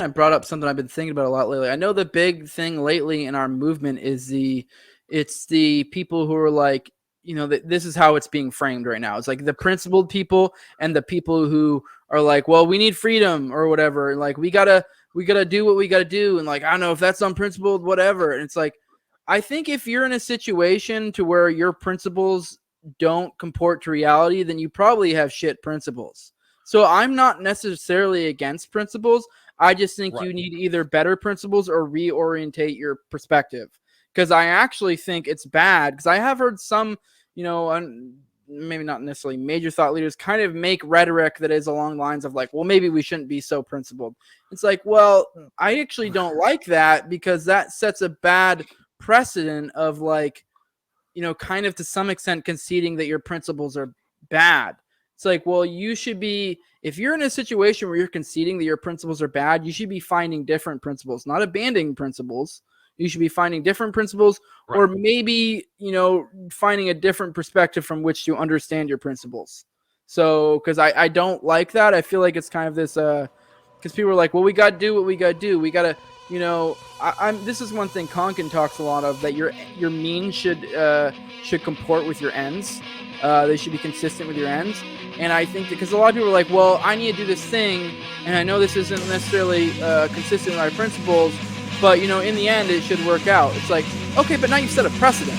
I brought up something I've been thinking about a lot lately. I know the big thing lately in our movement is it's the people who are like, this is how it's being framed right now. It's like the principled people and the people who are like, well, we need freedom or whatever. And like, we gotta do what we gotta do. And like, I don't know if that's unprincipled, whatever. And it's like, I think if you're in a situation to where your principles don't comport to reality, then you probably have shit principles. So I'm not necessarily against principles. I just think you need either better principles or reorientate your perspective. Because I actually think it's bad. Because I have heard some, maybe not necessarily major thought leaders kind of make rhetoric that is along the lines of like, well, maybe we shouldn't be so principled. It's like, well, I actually don't like that because that sets a bad precedent of like, kind of to some extent conceding that your principles are bad. It's like, well, you should be, if you're in a situation where you're conceding that your principles are bad, you should be finding different principles, not abandoning principles. You should be finding different principles, or maybe, finding a different perspective from which to understand your principles. So, because I don't like that. I feel like it's kind of this, because people are like, well, we got to do what we got to do. We got to, this is one thing Konkin talks a lot of, that your means should comport with your ends. They should be consistent with your ends. And I think because a lot of people are like, well, I need to do this thing, and I know this isn't necessarily consistent with my principles, but, in the end, it should work out. It's like, okay, but now you've set a precedent.